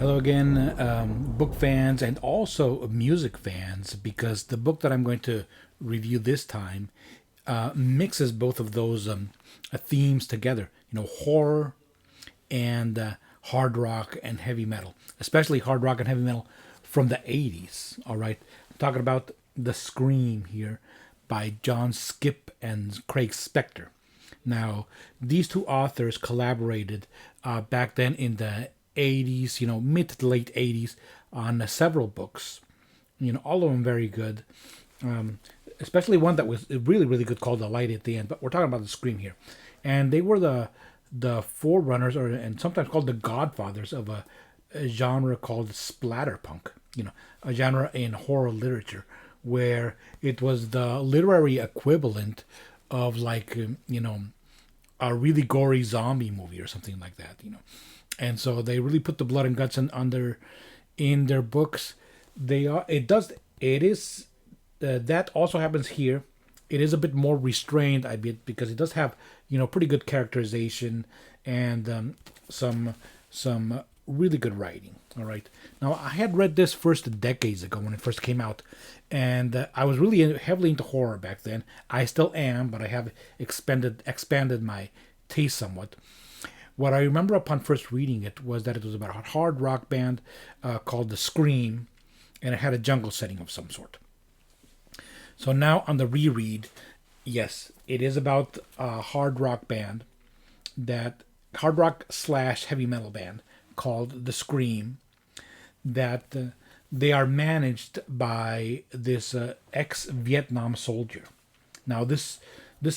Hello again, book fans and also music fans, because the book that I'm going to review this time mixes both of those themes together. Horror and hard rock and heavy metal, especially hard rock and heavy metal from the 80s. All right, I'm talking about The Scream here by John Skipp and Craig Spector. Now, these two authors collaborated back then in the 80s, mid to late 80s, on several books. All of them very good. Especially one that was really, really good called The Light at the End. But we're talking about The Scream here. And they were the forerunners, and sometimes called the godfathers of a genre called splatterpunk. A genre in horror literature where it was the literary equivalent of like a really gory zombie movie or something like that. And so they really put the blood and guts in their books. It is that also happens here. It is a bit more restrained, I bet, because it does have pretty good characterization and some really good writing. All right. Now, I had read this first decades ago when it first came out, and I was really heavily into horror back then. I still am, but I have expanded my taste somewhat. What I remember upon first reading it was that it was about a hard rock band called The Scream, and it had a jungle setting of some sort. So now on the reread, yes, it is about a hard rock band, that hard rock slash heavy metal band called The Scream, that they are managed by this ex-Vietnam soldier. Now this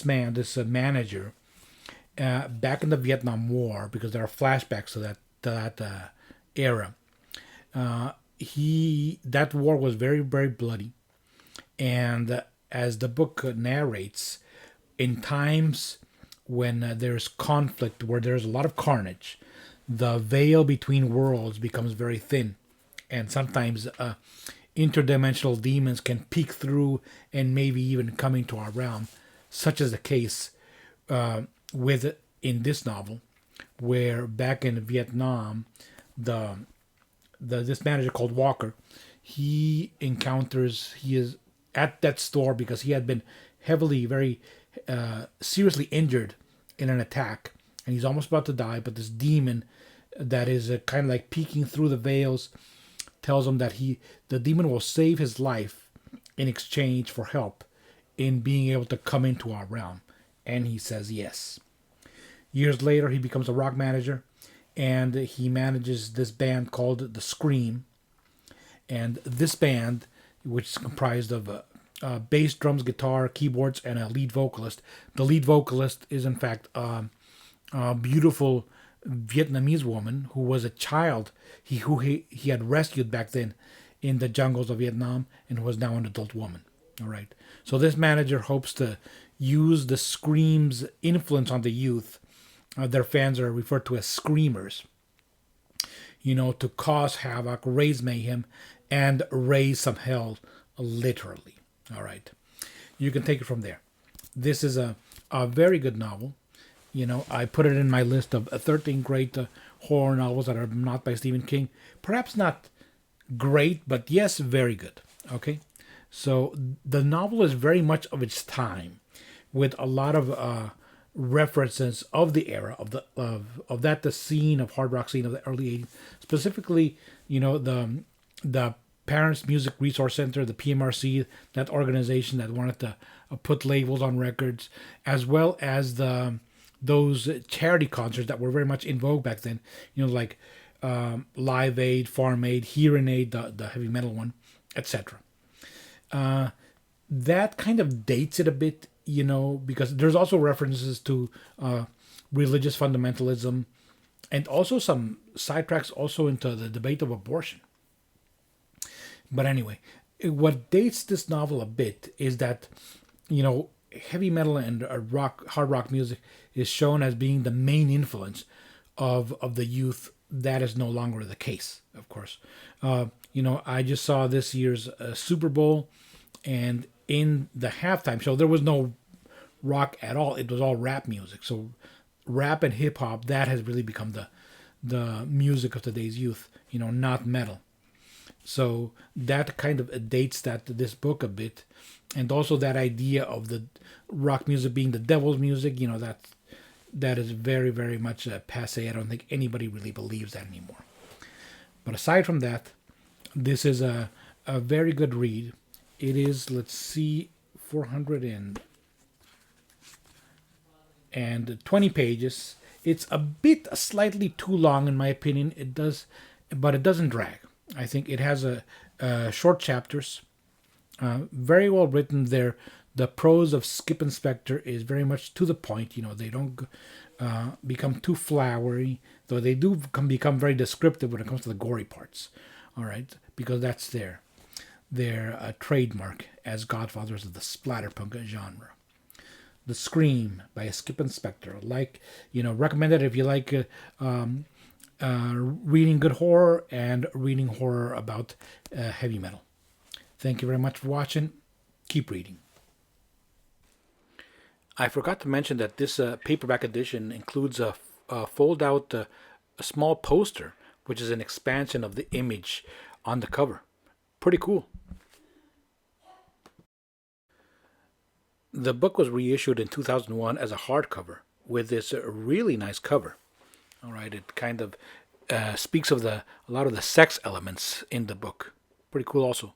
manager, back in the Vietnam War, because there are flashbacks to that era. That war was very, very bloody, and as the book narrates, in times when there's conflict, where there's a lot of carnage, the veil between worlds becomes very thin, and sometimes interdimensional demons can peek through and maybe even come into our realm, such as the case with in this novel, where back in Vietnam, this manager called Walker, he is at that store because he had been very seriously injured in an attack, and he's almost about to die. But this demon that is kind of like peeking through the veils tells him that the demon will save his life in exchange for help in being able to come into our realm, and he says yes. Years later, he becomes a rock manager, and he manages this band called The Scream. And this band, which is comprised of bass, drums, guitar, keyboards, and a lead vocalist. The lead vocalist is, in fact, a beautiful Vietnamese woman who was a child who he had rescued back then in the jungles of Vietnam, and who was now an adult woman. All right. So this manager hopes to use the Scream's influence on the youth. Their fans are referred to as screamers. To cause havoc, raise mayhem, and raise some hell, literally. All right. You can take it from there. This is a very good novel. I put it in my list of 13 great horror novels that are not by Stephen King. Perhaps not great, but yes, very good. Okay. So the novel is very much of its time, with a lot of references of the era of the scene of hard rock scene of the early 80s, specifically the Parents Music Resource Center, the PMRC, that organization that wanted to put labels on records, as well as those charity concerts that were very much in vogue back then, like Live Aid, Farm Aid, Hearing Aid, the heavy metal one, etc. That kind of dates it a bit, because there's also references to religious fundamentalism, and also some sidetracks also into the debate of abortion. But anyway, what dates this novel a bit is that, heavy metal and hard rock music is shown as being the main influence of the youth. That is no longer the case, of course. I just saw this year's Super Bowl, and in the halftime show, there was no rock at all. It was all rap music. So rap and hip hop, that has really become the music of today's youth, not metal. So that kind of dates this book a bit, and also that idea of the rock music being the devil's music, that is very, very much passe. I don't think anybody really believes that anymore. But aside from that, this is a very good read. It is, let's see, 420 pages. It's slightly too long in my opinion. But it doesn't drag. I think it has short chapters, very well written. There, the prose of Skipp and Spector is very much to the point. They don't become too flowery, though they do become very descriptive when it comes to the gory parts. All right, because that's their trademark as godfathers of the splatterpunk genre. The Scream by Skipp and Spector. Recommend it if you like reading good horror and reading horror about heavy metal. Thank you very much for watching. Keep reading. I forgot to mention that this paperback edition includes a fold-out a small poster, which is an expansion of the image on the cover. Pretty cool. The book was reissued in 2001 as a hardcover with this really nice cover. All right, it kind of speaks of a lot of the sex elements in the book. Pretty cool also.